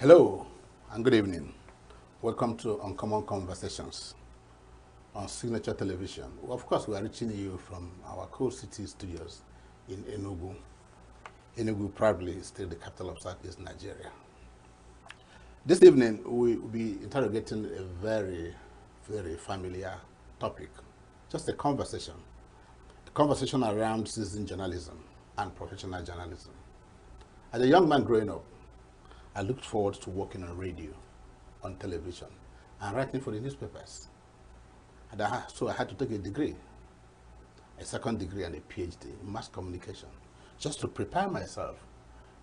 Hello and good evening. Welcome to Uncommon Conversations on Signature Television. Well, of course, we are reaching you from our Cool City studios in ENUGU. ENUGU probably is still the capital of Southeast Nigeria. This evening, we will be interrogating a very, very familiar topic, just a conversation around citizen journalism and professional journalism. As a young man growing up, I looked forward to working on radio, on television, and writing for the newspapers. And so I had to take a degree, a second degree and a PhD in mass communication, just to prepare myself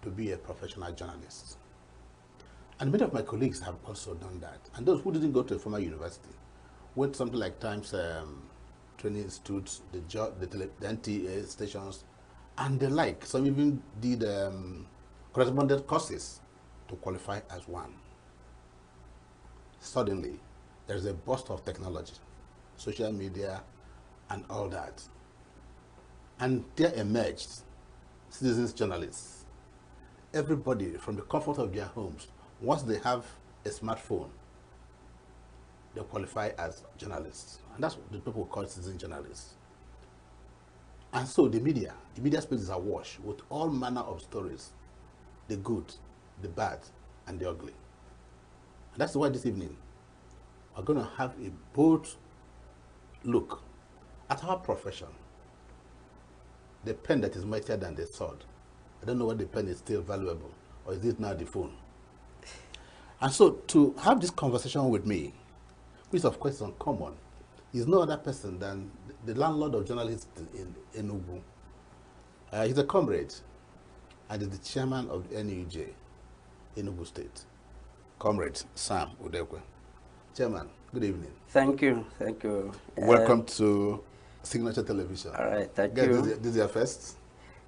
to be a professional journalist. And many of my colleagues have also done that. And those who didn't go to a formal university went something like Times Training Institutes, the NTA stations, and the like. Some even did correspondence courses to qualify as one. Suddenly, there's a burst of technology, social media, and all that. And there emerged citizens journalists. Everybody from the comfort of their homes, once they have a smartphone, they qualify as journalists. And that's what the people call citizen journalists. And so the media space is awash with all manner of stories, the good, the bad, and the ugly. And that's why this evening, we're going to have a bold look at our profession. The pen that is mightier than the sword. I don't know whether the pen is still valuable, or is it now the phone? And so to have this conversation with me, which of course is uncommon, is no other person than the landlord of journalists in ENUGU. He's a comrade and is the chairman of the ENUG, ENUGU State. Comrade Sam Udekwe. Chairman, good evening. Thank you. Welcome to Signature Television. All right, thank you. This is your first?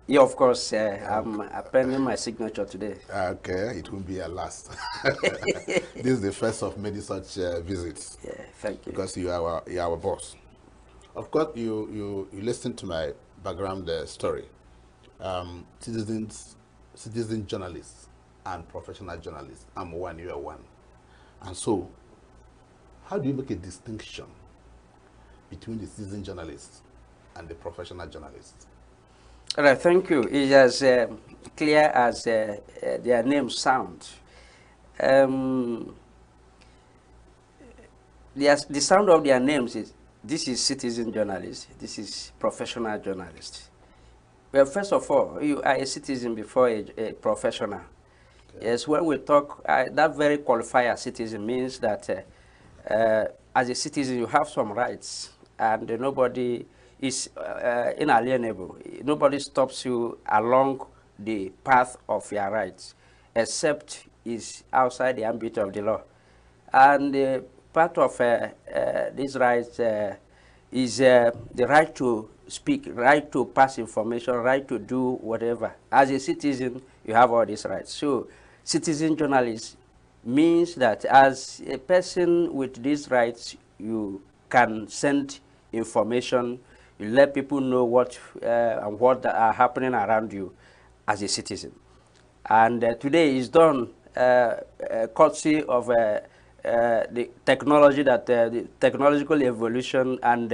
Yeah, of course. I'm appending my signature today. Okay, it will be your last. This is the first of many such visits. Yeah, thank you. Because you are our boss. Of course, you listened to my background story. Citizen journalists and professional journalists. I'm one, you are one. And so, how do you make a distinction between the citizen journalists and the professional journalists? All right, thank you. It's as clear as their names sound. The sound of their names is, this is citizen journalist, this is professional journalist. Well, first of all, you are a citizen before a professional. Okay. Yes, when we talk, that very qualifier citizen means that as a citizen you have some rights and nobody is inalienable. Nobody stops you along the path of your rights, except is outside the ambit of the law. And part of these rights is the right to speak, right to pass information, right to do whatever. As a citizen, you have all these rights. So, citizen journalist means that as a person with these rights, you can send information, you let people know what and what are happening around you as a citizen. And today is done courtesy of the technology that the technological evolution and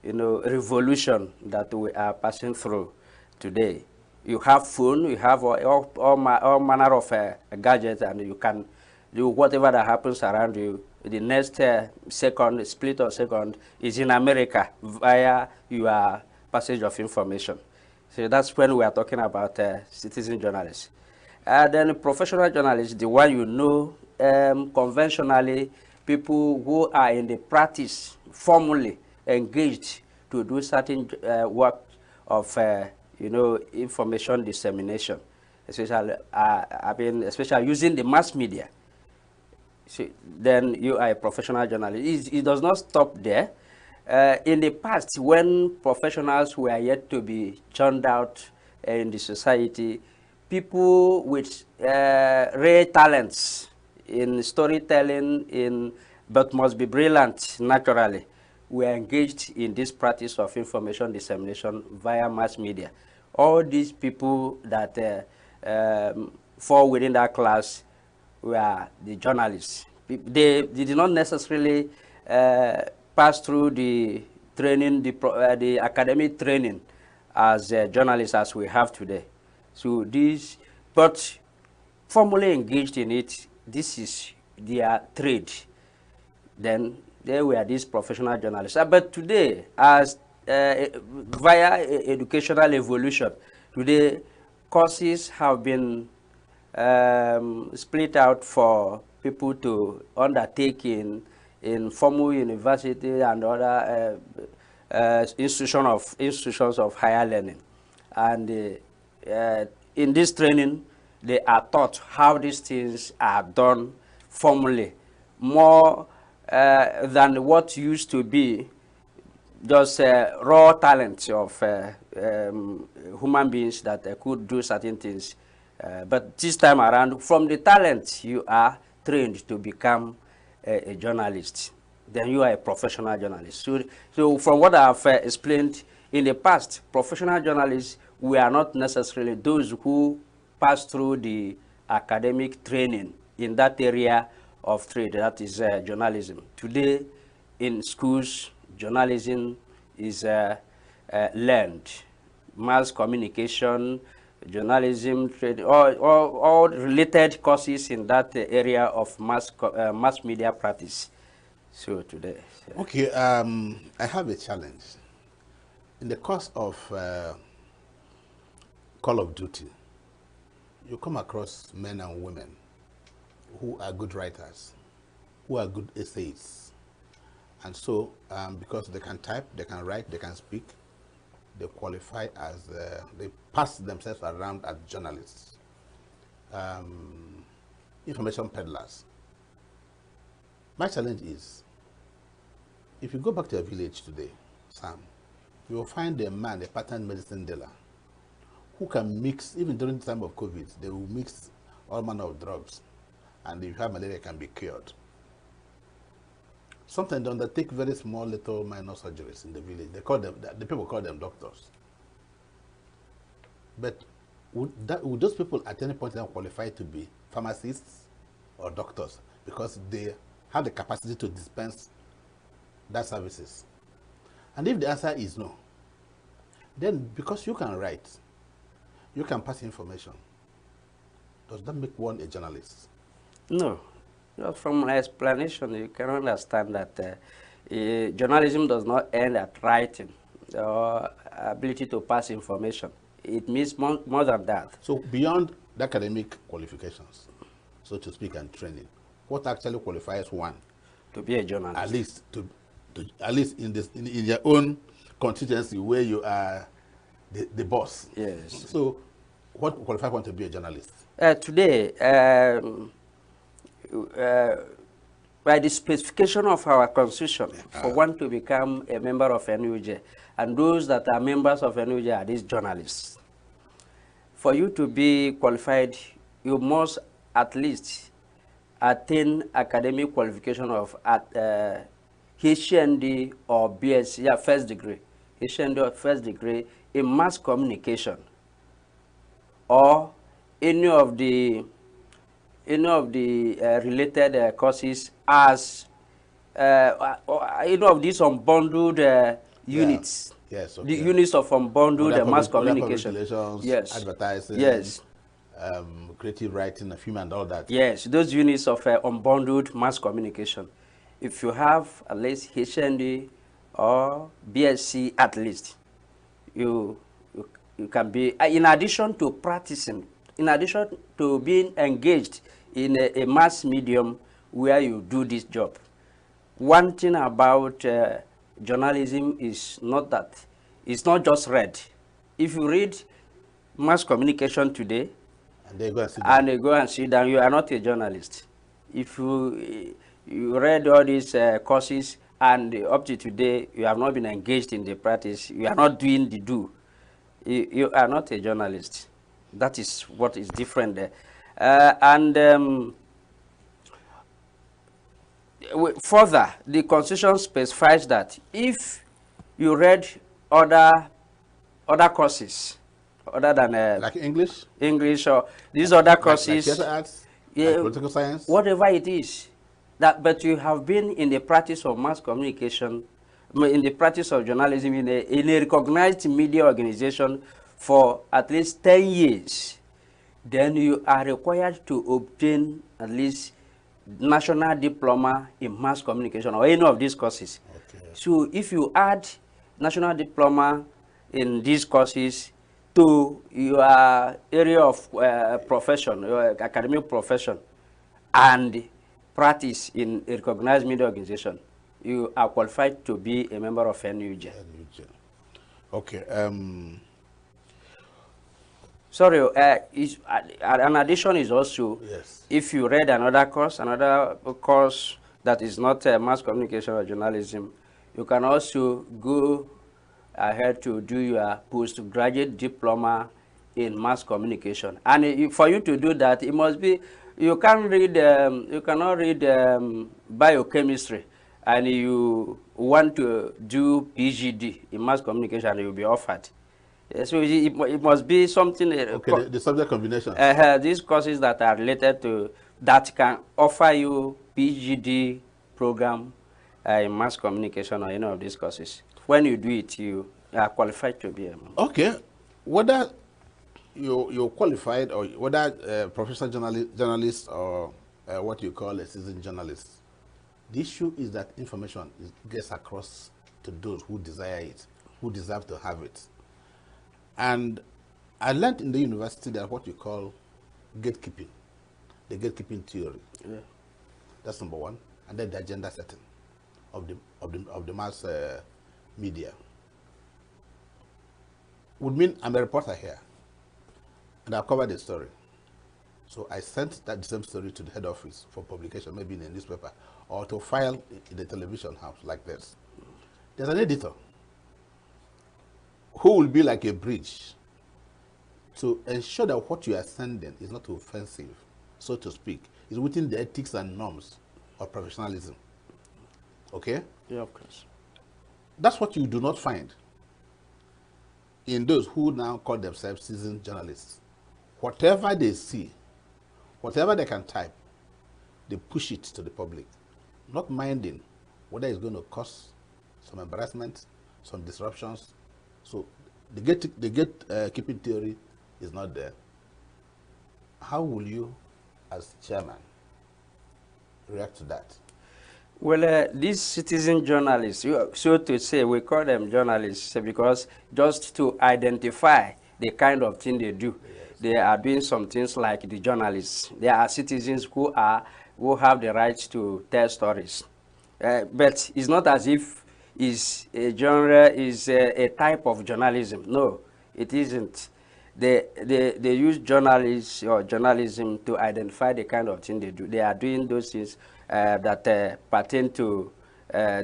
revolution that we are passing through today. You have phone, you have all manner of gadgets, and you can do whatever that happens around you. The next second, split of second, is in America via your passage of information. So that's when we are talking about citizen journalists. Then professional journalists, the one you know, conventionally, people who are in the practice, formally engaged to do certain work of, information dissemination, especially, especially using the mass media. So then you are a professional journalist. It does not stop there. In the past, when professionals were yet to be churned out in the society, people with rare talents in storytelling, but must be brilliant naturally, were engaged in this practice of information dissemination via mass media. All these people that fall within that class were the journalists. They did not necessarily pass through the training, the academic training as journalists as we have today. So these, but formally engaged in it, this is their trade. Then they were these professional journalists. But today, as via educational evolution, today courses have been split out for people to undertake in formal university and other institutions of higher learning. And in this training, they are taught how these things are done formally, more than what used to be just raw talent of human beings that could do certain things. But this time around, from the talent, you are trained to become a journalist. Then you are a professional journalist. So from what I have explained, in the past, professional journalists were not necessarily those who passed through the academic training in that area of trade, that is journalism. Today, in schools, journalism is learned. Mass communication, journalism, trade, all related courses in that area of mass media practice. So today. Okay, I have a challenge. In the course of Call of Duty, you come across men and women who are good writers, who are good essayists. And so, because they can type, they can write, they can speak, they qualify as, they pass themselves around as journalists, information peddlers. My challenge is, if you go back to a village today, Sam, you will find a man, a pattern medicine dealer, who can mix, even during the time of COVID, they will mix all manner of drugs, and if you have malaria, it can be cured. Sometimes they undertake very small, little, minor surgeries in the village. They call them, the people call them doctors. But would those people at any point in time qualify to be pharmacists or doctors? Because they have the capacity to dispense that services. And if the answer is no, then because you can write, you can pass information, does that make one a journalist? No. Just from my explanation, you can understand that journalism does not end at writing or ability to pass information. It means more than that. So beyond the academic qualifications, so to speak, and training, what actually qualifies one to be a journalist? At least in your own constituency where you are the boss. Yes. So what qualifies one to be a journalist? Today, by the specification of our constitution, for one to become a member of ENUGU, and those that are members of ENUGU are these journalists. For you to be qualified, you must at least attain academic qualification of HND or BSc, yeah, first degree, HND or first degree in mass communication, or any of the related courses as any of these unbundled units. Yes, okay. The units of unbundled mass communication. Relations, yes. Advertising, yes. Creative writing, film and all that. Yes, those units of unbundled mass communication. If you have at least HND or BSc at least, you can be, in addition to practicing, in addition to being engaged in a mass medium where you do this job. One thing about journalism is not that, it's not just read. If you read mass communication today, and they go and sit down, you are not a journalist. If you read all these courses and up to today, you have not been engaged in the practice, you are not doing the do, you are not a journalist. That is what is different there. Further, the Constitution specifies that if you read other courses other than like English or these other courses, like theater arts, Like political science? whatever it is. But you have been in the practice of mass communication, in the practice of journalism in a recognized media organization for at least 10 years, then you are required to obtain at least national diploma in mass communication or any of these courses. Okay. So if you add national diploma in these courses to your area of profession, your academic profession, and practice in a recognized media organization, you are qualified to be a member of ENUGU. Okay. Sorry, an addition is also, Yes. if you read another course that is not mass communication or journalism, you can also go ahead to do your postgraduate diploma in mass communication. And for you to do that, it must be, you cannot read biochemistry and you want to do PhD in mass communication and you'll be offered. So it must be something. Okay, the subject combinations. These courses that are related to, that can offer you PhD program in mass communication or any of these courses. When you do it, you are qualified to be a member. Okay, whether you're qualified or whether professional journalist or what you call a citizen journalist, the issue is that information gets across to those who desire it, who deserve to have it. And I learned in the university that what you call gatekeeping, the gatekeeping theory. Yeah. That's number one. And then the agenda setting of the mass media. Would mean I'm a reporter here, and I've covered the story. So I sent that same story to the head office for publication, maybe in a newspaper, or to file in the television house like this. There's an editor who will be like a bridge to ensure that what you are sending is not offensive, so to speak. It's within the ethics and norms of professionalism. Okay? Yeah, of course. That's what you do not find in those who now call themselves citizen journalists. Whatever they see, whatever they can type, they push it to the public, not minding whether it's going to cause some embarrassment, some disruptions. So the gatekeeping theory is not there. How will you, as chairman, react to that? Well, these citizen journalists, so to say, we call them journalists because just to identify the kind of thing they do. Yes. They are doing some things like the journalists. They are citizens who have the right to tell stories. But it's not as if is a genre, is a type of journalism. No, it isn't. They use journalists or journalism to identify the kind of thing they do. They are doing those things that pertain to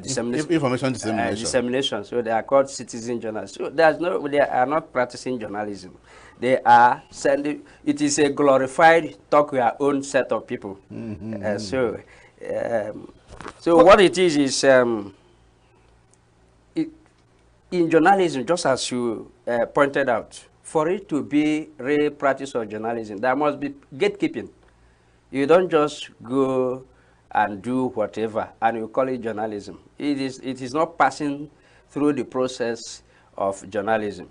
dissemination. Information dissemination. Dissemination. So they are called citizen journalists. So they are not practicing journalism. They are sending. It is a glorified talk your own set of people. So what it is in journalism, just as you pointed out, for it to be real practice of journalism, there must be gatekeeping. You don't just go and do whatever and you call it journalism. It is not passing through the process of journalism.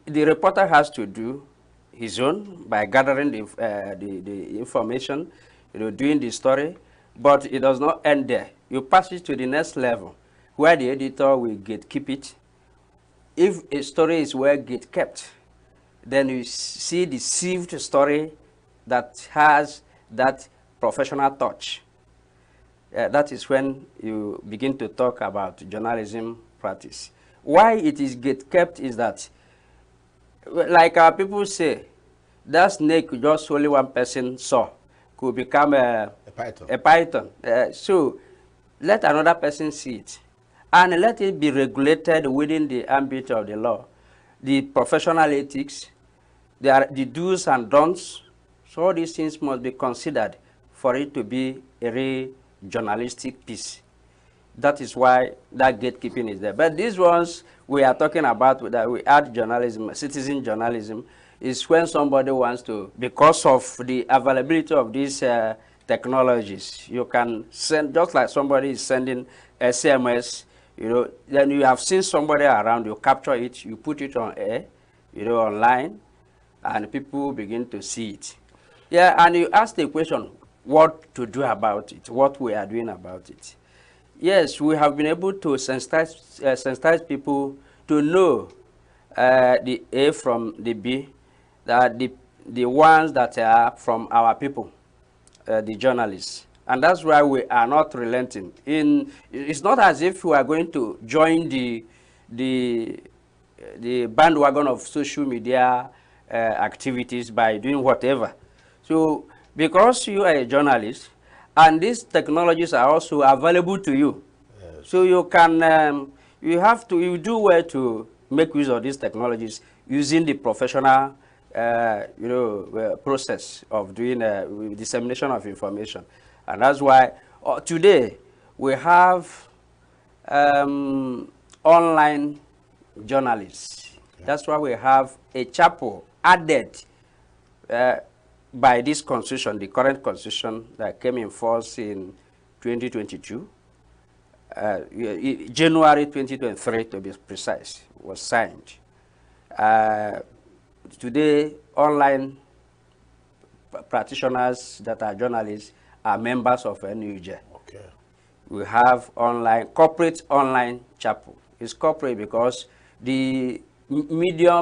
The reporter has to do his own by gathering the information, doing the story, but it does not end there. You pass it to the next level, where the editor will gatekeep it. If a story is well gatekept, then you see the sieved story that has that professional touch. That is when you begin to talk about journalism practice. Why it is gatekept is that, like our people say, that snake just only one person saw could become a python. So let another person see it, and let it be regulated within the ambit of the law. The professional ethics, the do's and don'ts, so all these things must be considered for it to be a real journalistic piece. That is why that gatekeeping is there. But these ones we are talking about, that we add journalism, citizen journalism, is when somebody wants to, because of the availability of these technologies, you can send, just like somebody is sending SMS, you know, then you have seen somebody around, you capture it, you put it on air, you know, online, and people begin to see it. Yeah, and you ask the question, what to do about it, what we are doing about it. Yes, we have been able to sensitize people to know the A from the B, that the ones that are from our people, the journalists. And that's why we are not relenting. It's not as if we are going to join the bandwagon of social media activities by doing whatever. So because you are a journalist, and these technologies are also available to you, so you can, you do well to make use of these technologies using the professional, process of doing dissemination of information. And that's why today we have online journalists. Yeah. That's why we have a chapel added by this constitution, the current constitution that came in force in 2022. January 2023, to be precise, was signed. Today, online practitioners that are journalists are members of ENUGU. Okay. We have corporate online chapel. It's corporate because the media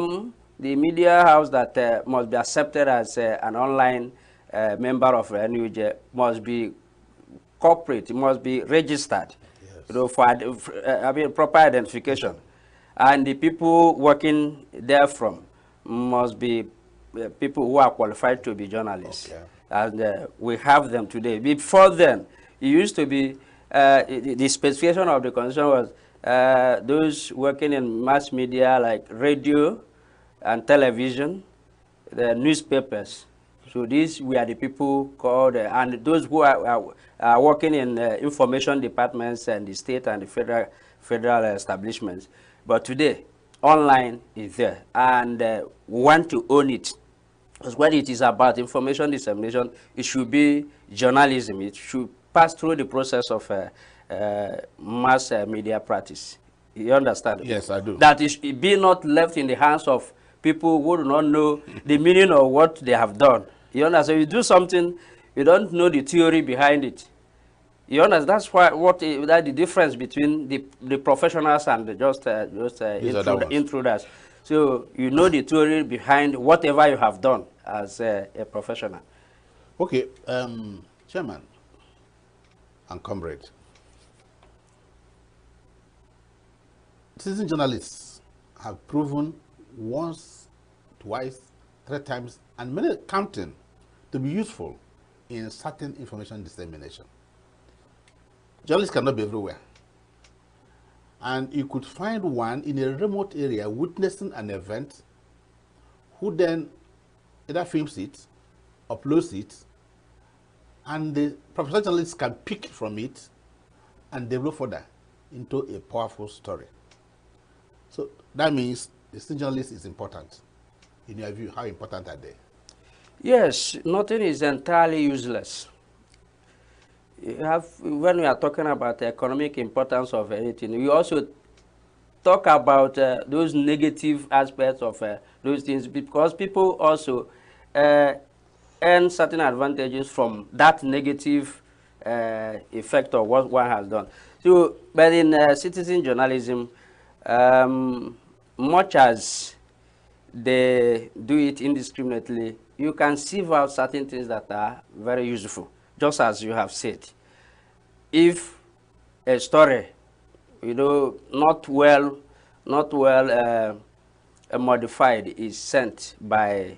house that must be accepted as an online member of ENUGU must be corporate. It must be registered. Yes. You know, for proper identification, and the people working there from must be people who are qualified to be journalists. Okay. And we have them today. Before then, it used to be the specification of the constitution was those working in mass media like radio and television, the newspapers. So these were the people called, and those who are working in information departments and the state and the federal establishments. But today, online is there, and we want to own it. Because when it is about information dissemination, it should be journalism. It should pass through the process of mass media practice. You understand? Yes, I do. That it be not left in the hands of people who do not know the meaning of what they have done. You understand? You do something, you don't know the theory behind it. You understand? That's why the difference between the professionals and the intruders. So you know the theory behind whatever you have done as a professional. Okay, Chairman and comrade, citizen journalists have proven once, twice, 3 times, and many counting to be useful in certain information dissemination. Journalists cannot be everywhere. And you could find one in a remote area witnessing an event who then either films it, uploads it, and the professional journalists can pick from it and develop further into a powerful story. So that means the citizen journalist is important. In your view, how important are they? Yes, nothing is entirely useless. When we are talking about the economic importance of anything, we also talk about those negative aspects of those things, because people also earn certain advantages from that negative effect of what one has done. So, but in citizen journalism, much as they do it indiscriminately, you can sieve out certain things that are very useful. Just as you have said, if a story, not well modified is sent by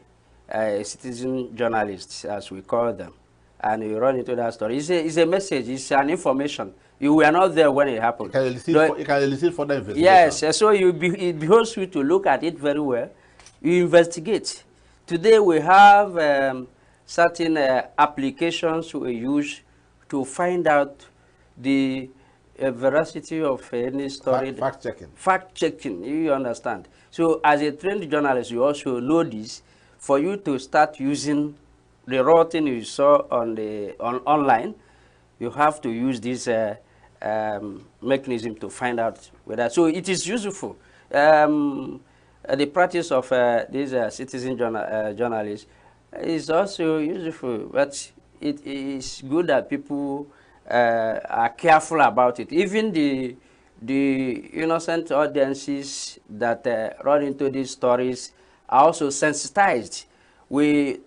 a citizen journalist, as we call them, and you run into that story, it's a message, it's an information. You were not there when it happened. You can elicit further investigation. Yes, so it behoves you to look at it very well. You investigate. Today we have certain applications we use to find out the veracity of any story. Fact checking. Fact checking, you understand. So as a trained journalist, you also know this. for you to start using the raw thing you saw on the online, you have to use this mechanism to find out whether. So it is useful. The practice of these citizen journalists is also useful, but it is good that people are careful about it. Even the innocent audiences that run into these stories are also sensitized. We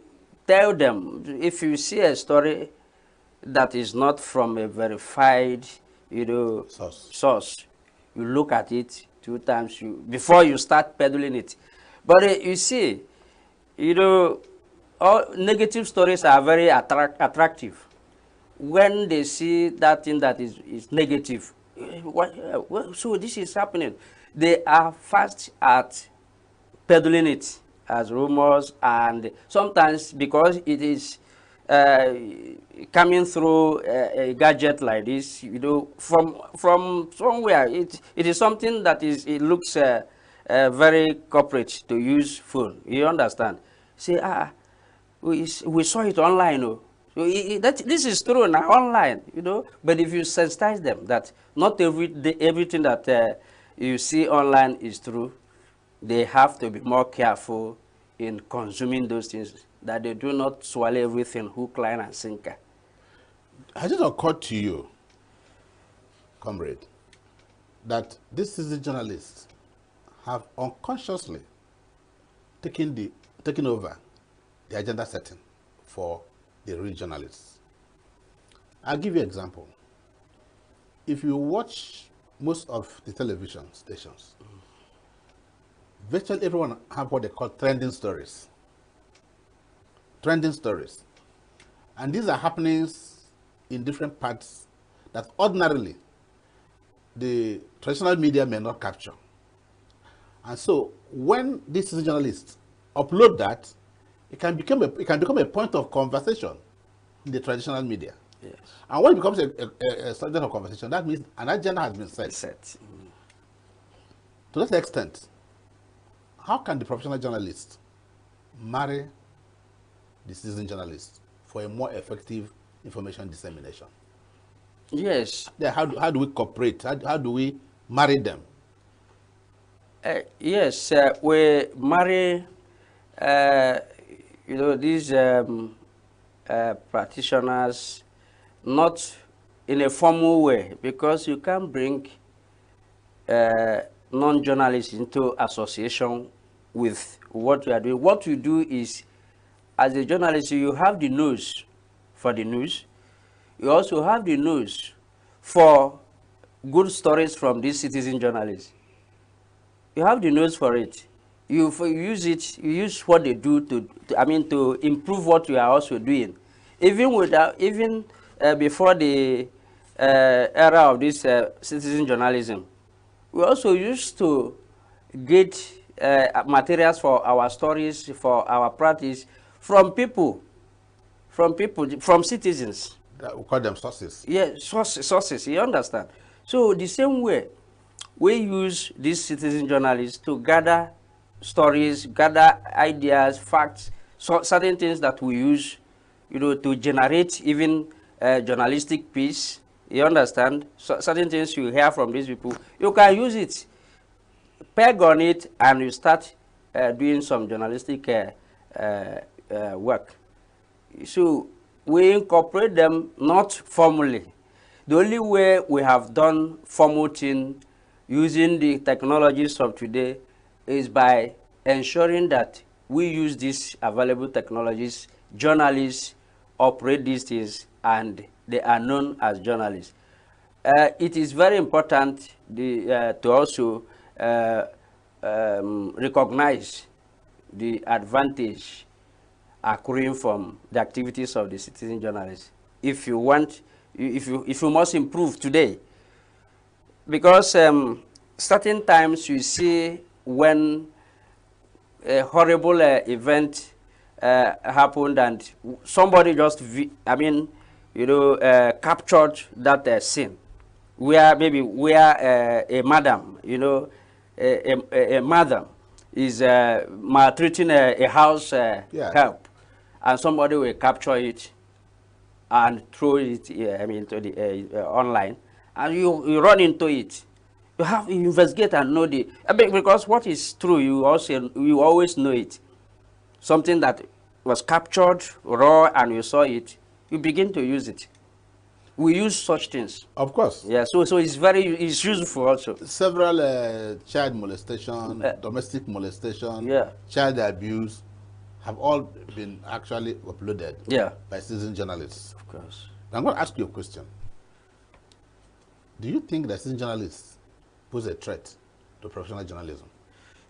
tell them, if you see a story that is not from a verified, source, you look at it 2 times before you start peddling it. But you see, all negative stories are very attractive. When they see that thing that is negative, so this is happening, they are fast at peddling it as rumors, and sometimes because it is coming through a gadget like this, from somewhere, it is something that it looks very corporate to use phone. You understand? Say, we saw it online. Oh. So this is true now online, But if you sensitize them that not everything that you see online is true, they have to be more careful in consuming those things, that they do not swallow everything hook, line, and sinker. Has it occurred to you, comrade, that these citizen journalists have unconsciously taken over the agenda setting for the real journalists? I'll give you an example. If you watch most of the television stations, virtually everyone have what they call trending stories. Trending stories. And these are happenings in different parts that ordinarily the traditional media may not capture. And so when these journalists upload that, it can become a point of conversation in the traditional media. Yes. And when it becomes a subject of conversation, that means an agenda has been set. To that extent, how can the professional journalist marry the citizen journalist for a more effective information dissemination? Yes. Yeah, how do we cooperate? How do we marry them? Yes, we marry, these practitioners not in a formal way, because you can't bring non-journalists into association with what we are doing. What we do is, as a journalist, you have the news for the news. You also have the news for good stories from these citizen journalists. You have the news for it. You use it. You use what they do to improve what you are also doing. Even before the era of this citizen journalism, we also used to get materials for our stories, for our practice, from citizens. We call them sources. Yeah, sources, you understand? So the same way, we use these citizen journalists to gather stories, gather ideas, facts, certain things that we use, to generate even journalistic piece. You understand? So certain things you hear from these people, you can use it, peg on it, and you start doing some journalistic work. So we incorporate them not formally. The only way we have done formal thing using the technologies of today is by ensuring that we use these available technologies. Journalists operate these things, and they are known as journalists. It is very important to also recognize the advantage accruing from the activities of the citizen journalists. If you must improve today, because certain times you see when a horrible event happened and somebody just captured that scene, where maybe a madam, a madam is maltreating a house Yeah. help, and somebody will capture it and throw it, I mean, to the online, and you run into it. You investigate and know I mean, because what is true, you always know it. Something that was captured raw and you saw it, you begin to use it. We use such things. Of course. Yeah, so it's useful also. Several child molestation, Uh, domestic molestation, Yeah. child abuse have all been actually uploaded Yeah. by citizen journalists. Of course. I'm going to ask you a question. Do you think that citizen journalists pose a threat to professional journalism?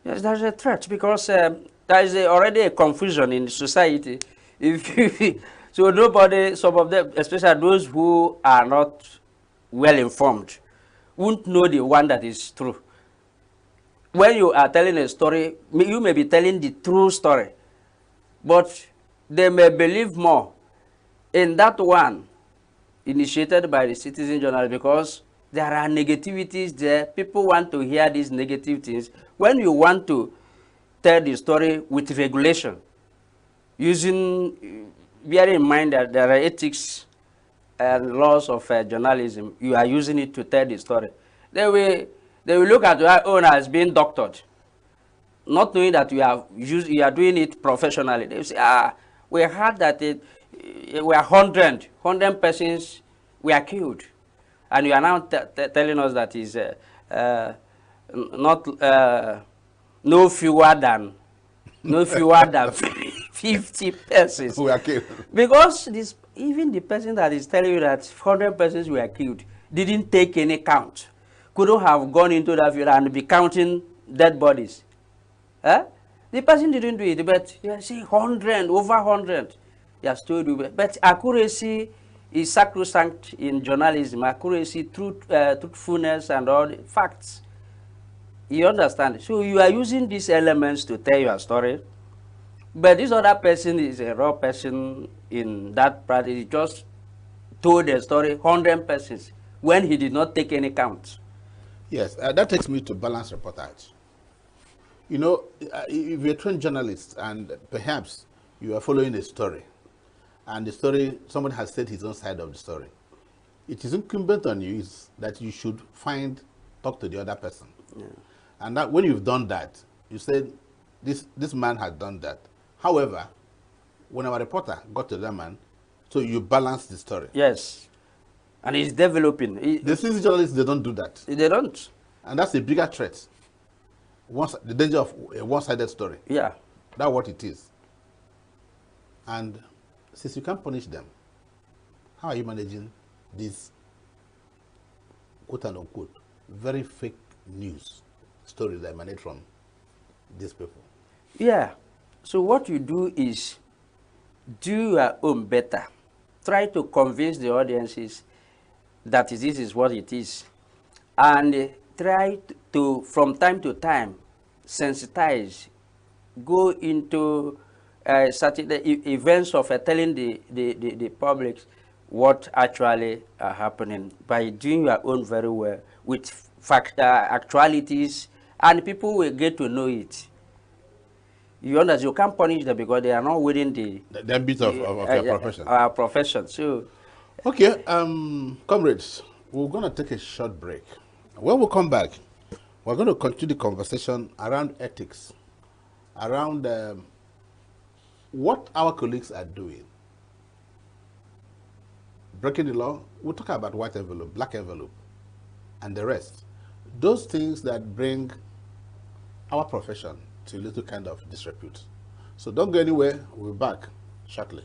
Yes, there's a threat because there is already a confusion in society. So nobody, some of them, especially those who are not well informed, won't know the one that is true. When you are telling a story, you may be telling the true story, but they may believe more in that one initiated by the citizen journal because there are negativities there. People want to hear these negative things. When you want to tell the story with regulation, bearing in mind that there are ethics and laws of journalism, you are using it to tell the story. They will look at your own as being doctored, not knowing that you are doing it professionally. They say, we heard that we are 100 persons were killed, and you are now telling us that is not no fewer than 50 persons. We are killed. Because even the person that is telling you that 100 persons were killed didn't take any count, couldn't have gone into that field and be counting dead bodies. Huh? The person didn't do it, but you see 100, over 100. You have told you, but accuracy is sacrosanct in journalism. Accuracy, truthfulness, and all the facts. You understand? So you are using these elements to tell your story, but this other person is a raw person in that practice. He just told the story 100 persons when he did not take any count. Yes, that takes me to balanced reportage. You know, if you're a trained journalist and perhaps you are following a story, and the story, somebody has said his own side of the story, it is incumbent on you that you should talk to the other person. Yeah. And that when you've done that, you said, this man has done that. However, when our reporter got to that man, so you balance the story. Yes. And he's developing. The citizen journalists, they don't do that. They don't. And that's a bigger threat. The danger of a one-sided story. Yeah. That's what it is. And since you can't punish them, how are you managing these quote and unquote very fake news stories that emanate from these people? Yeah. So what you do is do your own better. Try to convince the audiences that this is what it is. And try to, from time to time, sensitize, go into certain events of telling the public what actually are happening by doing your own very well with actualities, and people will get to know it. You understand? You can't punish them because they are not within the bit of your profession. Our profession. So, okay, comrades, we're going to take a short break. When we come back, we're going to continue the conversation around ethics, around what our colleagues are doing. Breaking the law, we'll talk about white envelope, black envelope, and the rest. Those things that bring our profession to a little kind of disrepute. So don't go anywhere. We'll be back shortly.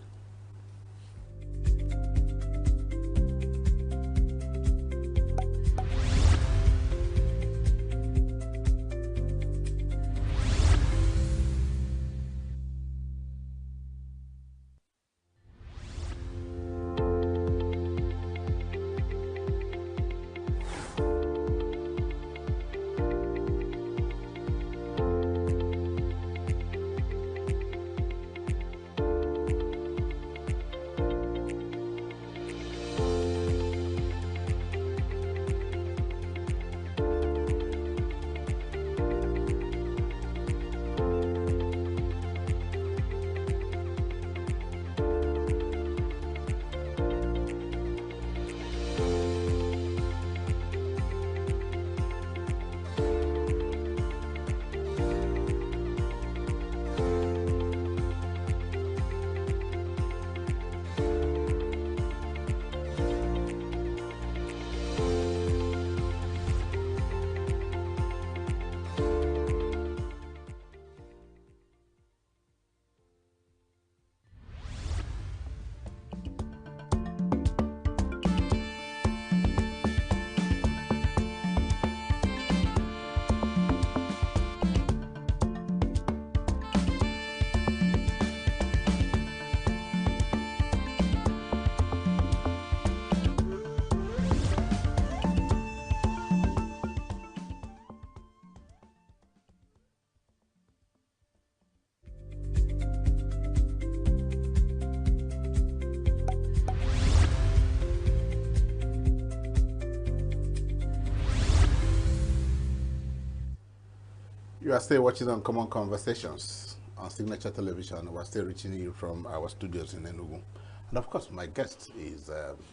You are still watching Uncommon Conversations on Signature Television. We're still reaching you from our studios in ENUGU. And of course, my guest is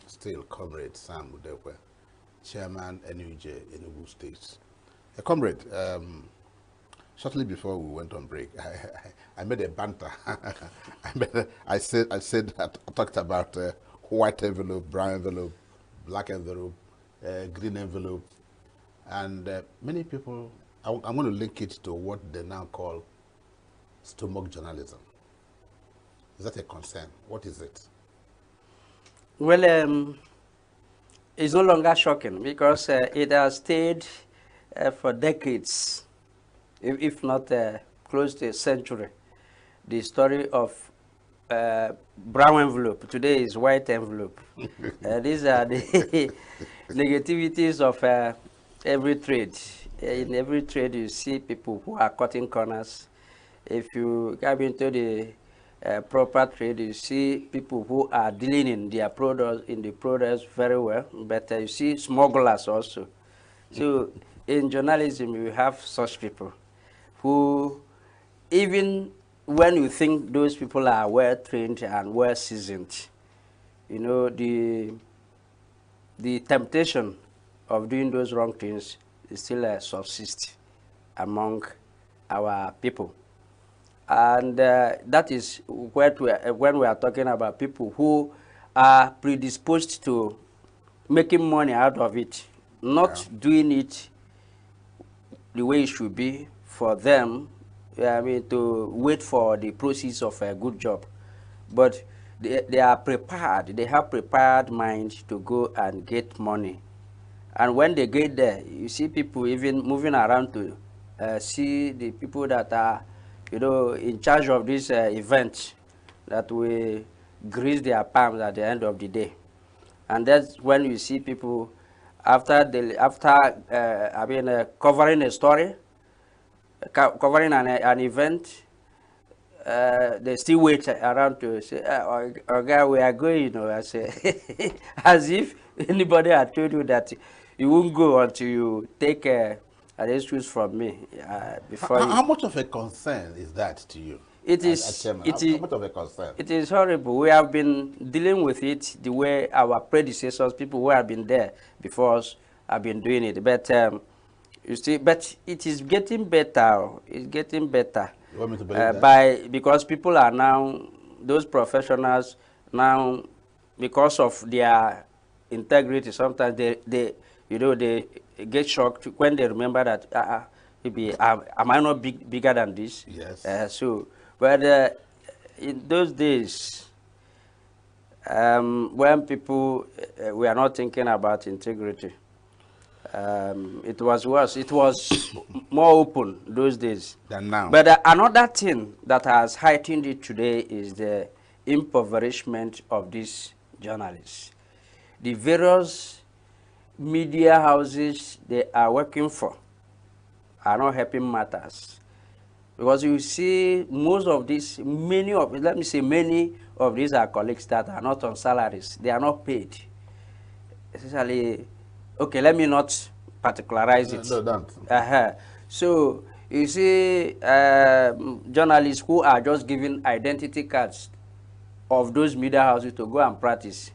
still Comrade Sam Udekwe, Chairman ENUG, ENUGU State. Comrade, shortly before we went on break, I made a banter. I talked about white envelope, brown envelope, black envelope, green envelope, and many people. I'm going to link it to what they now call stomach journalism. Is that a concern? What is it? Well, it's no longer shocking because it has stayed for decades, if not close to a century. The story of brown envelope today is white envelope. These are the negativities of every trade. In every trade, you see people who are cutting corners. If you come into the proper trade, you see people who are dealing in their products very well. But you see smugglers also. So in journalism, you have such people who, even when you think those people are well trained and well seasoned, you know, the temptation of doing those wrong things still subsist among our people. And that is what when we are talking about people who are predisposed to making money out of it, not doing it the way it should be for them, I mean, to wait for the proceeds of a good job. But they are prepared, they have prepared mind to go and get money. And when they get there, you see people even moving around to see the people that are, you know, in charge of this event that will grease their palms at the end of the day. And that's when you see people after covering a story, covering an event, they still wait around to say, "Okay, we are going," you know. I say, as if anybody had told you that you won't go until you take an excuse from me before. How much of a concern is that to you? It is. How much of a concern? It is horrible. We have been dealing with it the way our predecessors, people who have been there before us, have been doing it. But you see, but it is getting better. It's getting better. You want me to believe that? Because people are now, those professionals now, because of their integrity, sometimes they get shocked when they remember that maybe am I not bigger than this? Yes. But in those days, when people were not thinking about integrity, it was worse. It was more open those days than now. But another thing that has heightened it today is the impoverishment of these journalists. The various media houses they are working for are not helping matters. Because you see most of these, many of these are colleagues that are not on salaries. They are not paid. Especially, okay, let me not particularize it. No, don't. So you see journalists who are just giving identity cards of those media houses to go and practice.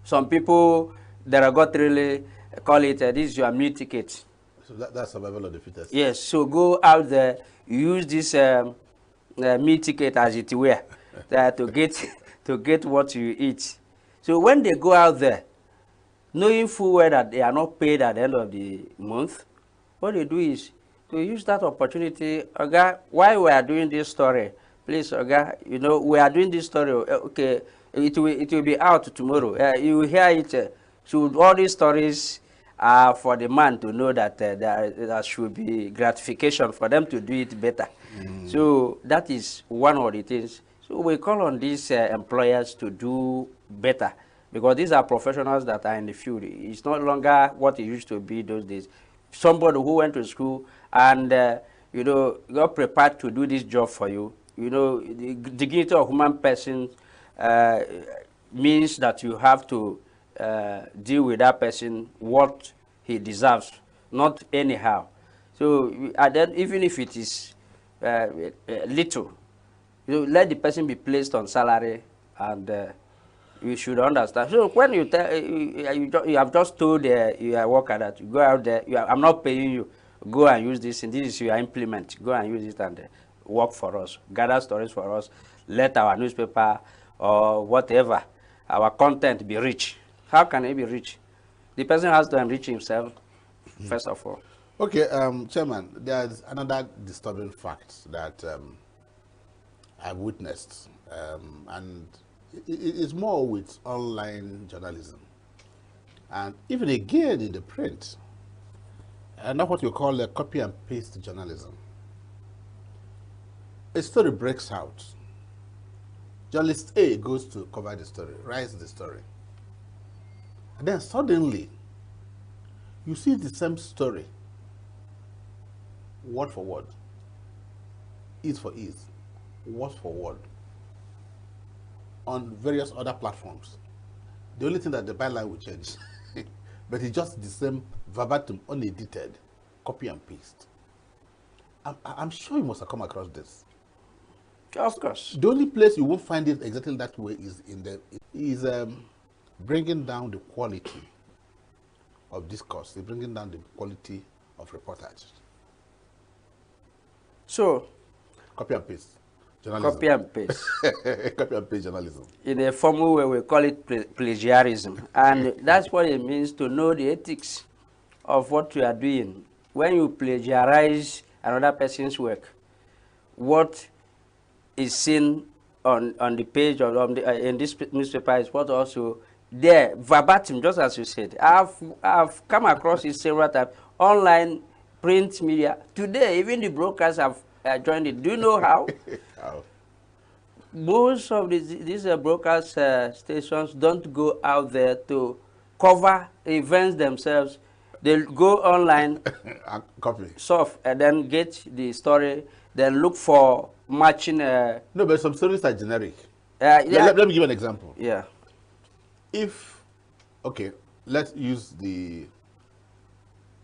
Some people, derogatorily call it, this is your meal ticket. So that's survival of the fittest. Yes, so go out there, use this meal ticket as it were, to get what you eat. So when they go out there, knowing full well that they are not paid at the end of the month, what they do is to use that opportunity. Oga, while we are doing this story, please, Oga, you know, we are doing this story. Okay, it will be out tomorrow. You will hear it. So all these stories are for the man to know that there should be gratification for them to do it better. So that is one of the things. So we call on these employers to do better, because these are professionals that are in the field. It's no longer what it used to be those days. Somebody who went to school and you know, got prepared to do this job for you. You know, the dignity of human person means that you have to deal with that person what he deserves, not anyhow. So and then even if it is little, you let the person be placed on salary, and you should understand. So when you tell you have just told you are worker that you go out there, I'm not paying you, go and use this, and this is your implement, go and use it and work for us, gather stories for us, let our newspaper or whatever, our content be rich. How can it be rich? The person has to enrich himself first of all. Okay, Chairman, there's another disturbing fact that I've witnessed, and it's more with online journalism. And even again in the print, and not what you call a copy and paste journalism. A story breaks out. Journalist A goes to cover the story, writes the story. And then suddenly, you see the same story, word for word, ease for ease, word for word, on various other platforms. The only thing that the byline will change, but it's just the same verbatim, unedited, copy and paste. I'm sure you must have come across this. Of course. The only place you won't find it exactly that way is bringing down the quality of discourse, bringing down the quality of reportage. So, Copy and paste journalism. copy and paste. Copy and paste journalism. In a formal way, we call it plagiarism. And that's what it means to know the ethics of what you are doing. When you plagiarize another person's work, what is seen on the page or in this newspaper is what also there, verbatim, just as you said. I've come across it several times. Online, print media. Today, even the brokers have joined it. Do you know how? How? Most of these broadcast stations don't go out there to cover events themselves. They go online, Copy. surf, and then get the story, then look for matching. No, but some stories are generic. Yeah, Let me give an example. yeah, If, okay, let's use the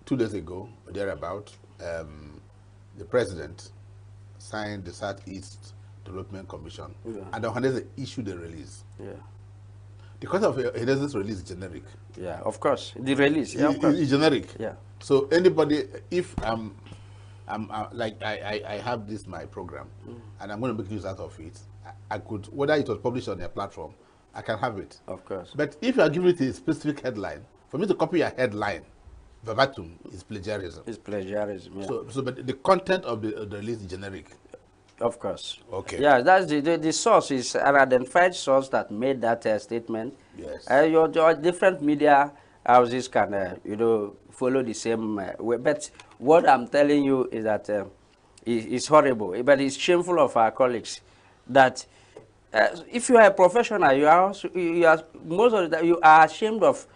2 days ago, or thereabout, the president signed the Southeast Development Commission, Yeah. and Ohanese issued a release. yeah, The concept of Ohanese's release is generic. yeah. Of course, the release. Yeah, of course. It's generic. Yeah, So anybody, if I'm like I have this my program, and I'm going to make use out of it, I could, whether it was published on a platform, I can have it. of course. But if you are giving it a specific headline, for me to copy a headline verbatim is plagiarism. It's plagiarism. Yeah. So but the content of the release is generic. Of course. Okay. Yeah, that's the source is an identified source that made that statement. Yes. Your different media houses can, follow the same way. But what I'm telling you is that it's horrible, but it's shameful of our colleagues that if you are a professional, you are most of the time you are ashamed of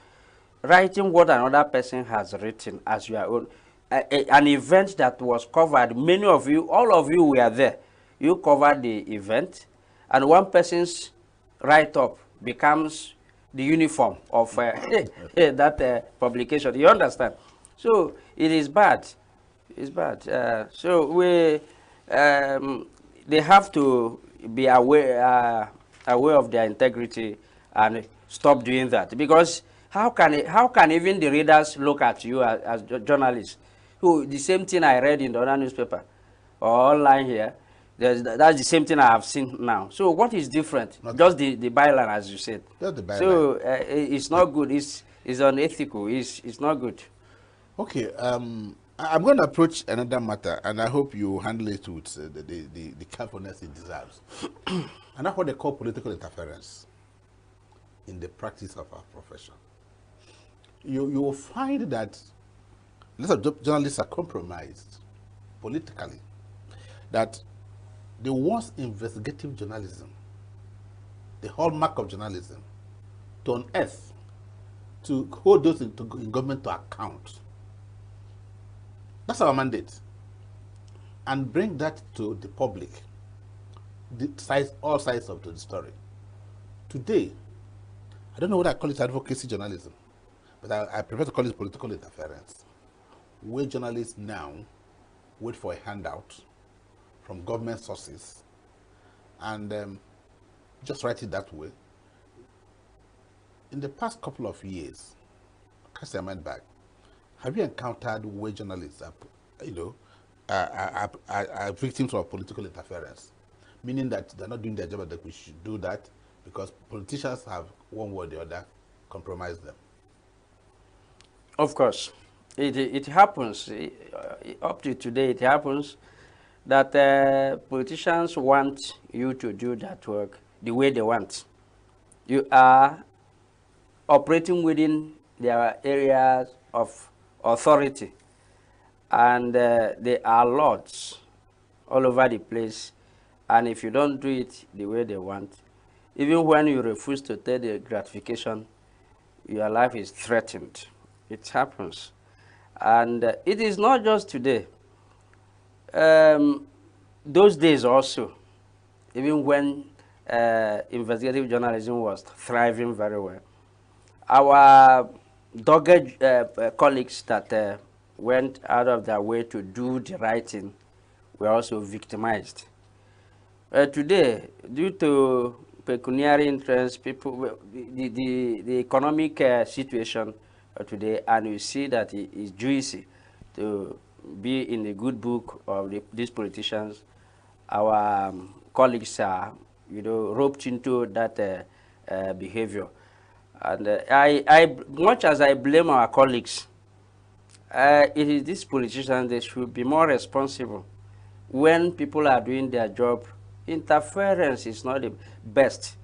writing what another person has written as your own. An event that was covered, many of you, all of you were there. You covered the event, and one person's write-up becomes the uniform of that publication. You understand? So it is bad. It's bad. So they have to be aware of their integrity and stop doing that, because how can even the readers look at you as journalists? Who the same thing I read in the other newspaper or online here, that's the same thing I have seen now. So what is different? Just the byline, as you said. Just the byline. So it's not good. It's unethical. It's not good. Okay. I'm going to approach another matter, and I hope you handle it with the carefulness it deserves. And that's what they call political interference in the practice of our profession. You will find that lots of journalists are compromised politically, that the worst investigative journalism, the hallmark of journalism, to unearth, to hold those in government to account. That's our mandate. And bring that to the public, all sides of the story. Today, I don't know what I call it advocacy journalism, but I prefer to call it political interference, where journalists now wait for a handout from government sources and just write it that way. In the past couple of years, cast your mind back, have you encountered where journalists are victims of political interference? Meaning that they're not doing their job, that we should do that because politicians have, one way or the other, compromised them. Of course, it happens. Up to today, it happens that politicians want you to do that work the way they want. You are operating within their areas of authority, and there are laws all over the place, and if you don't do it the way they want, even when you refuse to take the gratification, your life is threatened. It happens. And it is not just today. Those days also, even when investigative journalism was thriving very well, our dogged colleagues that went out of their way to do the right thing were also victimized. Today, due to pecuniary interests, people, the economic situation today, and you see that it is juicy to be in the good book of these politicians. Our colleagues are, roped into that behavior. And much as I blame our colleagues, it is these politicians, they should be more responsible. When people are doing their job, interference is not the best.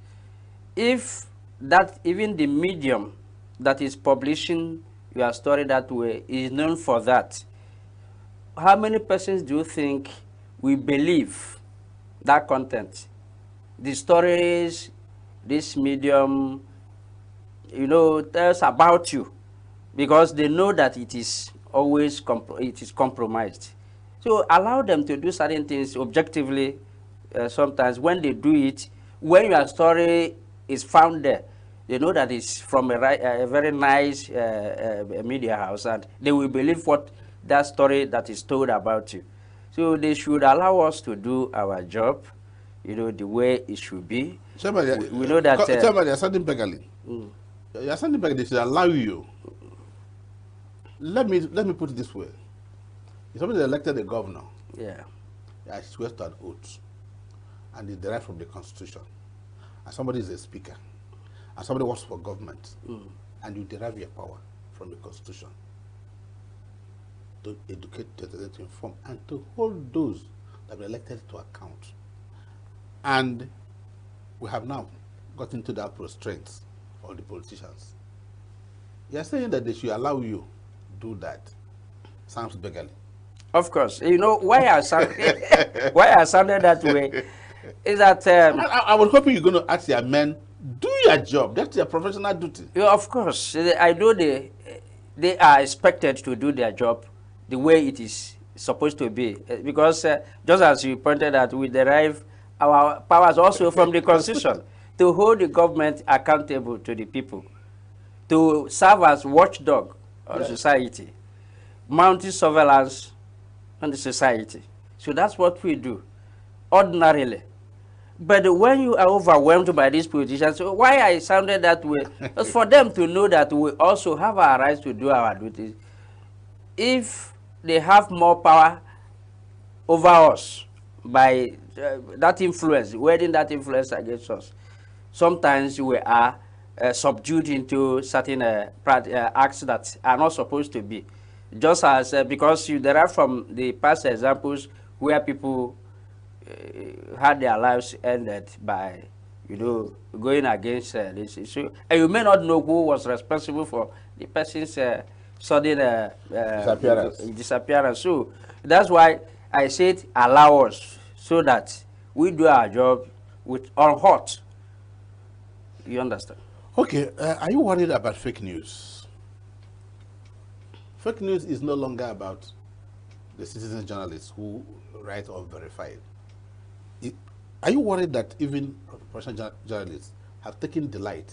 If that, even the medium that is publishing your story that way is known for that, how many persons do you think will believe that content? The stories this medium, tells about you, because they know that it is always compromised. So allow them to do certain things objectively. Sometimes when they do it, when your story is found there, they know that it's from a very nice media house, and they will believe what that story that is told about you. So they should allow us to do our job, the way it should be. Somebody, we know that... somebody, you're sounding beggarly. You're sounding beggarly. They should allow you. Let me put it this way. If somebody elected a governor, yeah, he swears to an oath, and it's derived from the Constitution, and somebody is a speaker, and somebody works for government, and you derive your power from the Constitution to educate, to inform, and to hold those that were elected to account. And we have now got into that constraint for the politicians. You're saying that they should allow you do that. Sounds beggarly. Of course. Why I sounded that way is that... I was hoping you're going to ask your men, do your job. That's their professional duty. Yeah, of course. I know they are expected to do their job the way it is supposed to be. Because just as you pointed out, we derive our powers also from the Constitution to hold the government accountable to the people, to serve as watchdog of society, mounting surveillance on the society. So that's what we do, ordinarily. But when you are overwhelmed by these politicians, so why I sounded that way, is for them to know that we also have our rights to do our duties. If they have more power over us by that influence, wielding that influence against us, sometimes we are subdued into certain acts that are not supposed to be. Just as, because you derive from the past examples where people had their lives ended by, going against this issue. And you may not know who was responsible for the person's sudden disappearance. So that's why I said allow us, so that we do our job with unhurt. You understand? Okay, are you worried about fake news? Fake news is no longer about the citizen journalists who write or verify it. Are you worried that even professional journalists have taken delight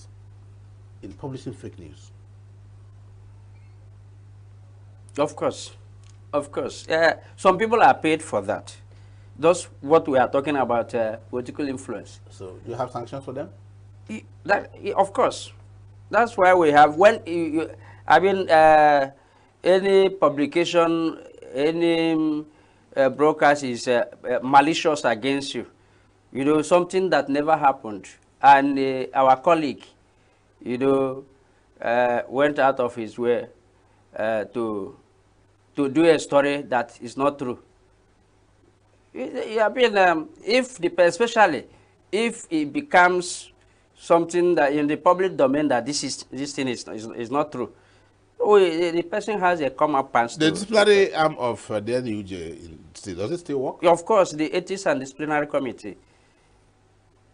in publishing fake news? Of course. Of course. Some people are paid for that. That's what we are talking about, political influence. So do you have sanctions for them? Of course. That's why we have, when I mean, any publication, any broadcast is malicious against you. You know, something that never happened. And our colleague, you know, went out of his way to do a story that is not true. I mean, especially if it becomes something that in the public domain that this thing is not true, the person has a common pants. The disciplinary arm of the ENUGU, does it still work? Of course, the Ethics and Disciplinary Committee,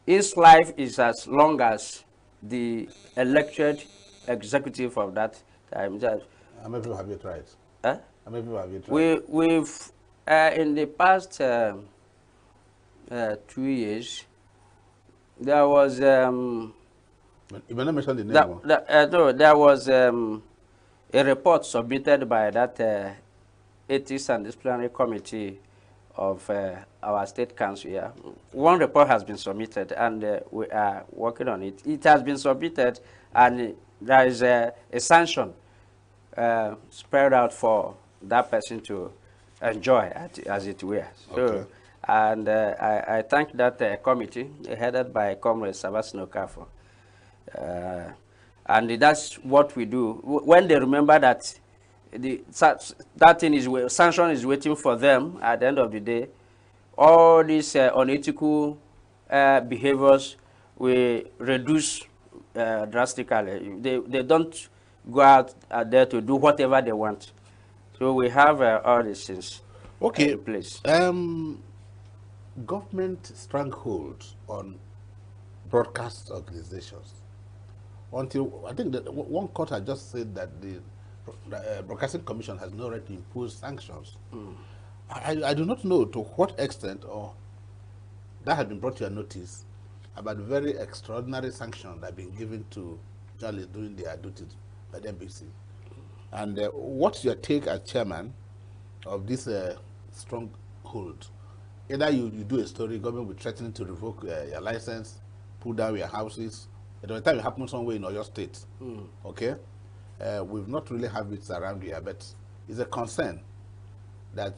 its life is as long as the elected executive of that time. How many people have you tried? Huh? How many people have you tried? We've in the past 2 years, there was You may not mention the name. no, there was a report submitted by that Ethics and Disciplinary Committee of our state council here. One report has been submitted, and we are working on it. It has been submitted, and there is a sanction spread out for that person to enjoy, as it were. So, Okay. and I thank that committee headed by Comrade Sabasino Kafo. And that's what we do. When they remember that that thing is, sanction is waiting for them at the end of the day, all these unethical behaviors will reduce drastically. They don't go out there to do whatever they want. So we have all these things in place. Government stranglehold on broadcast organizations. Until I think that one court had just said that the Broadcasting Commission has no right to impose sanctions. I do not know to what extent or that had been brought to your notice about very extraordinary sanctions that have been given to journalists doing their duties by the NBC. And what's your take as chairman of this stronghold? Either you do a story, government will threaten to revoke your license, pull down your houses. At the time it happened somewhere in your state. Okay? We've not really have it around here, but it's a concern that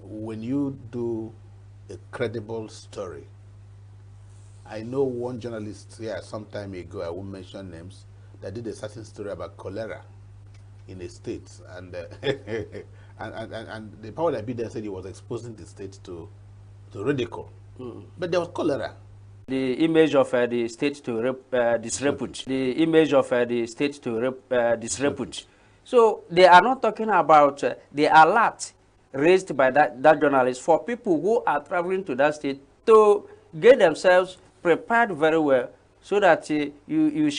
when you do a credible story, I know one journalist here some time ago, I won't mention names, that did a certain story about cholera in a state, and and the power that be there said he was exposing the state to ridicule. But there was cholera. The image of the state to disrepute. The image of the state to disrepute. So they are not talking about the alert raised by that journalist for people who are traveling to that state to get themselves prepared very well so that you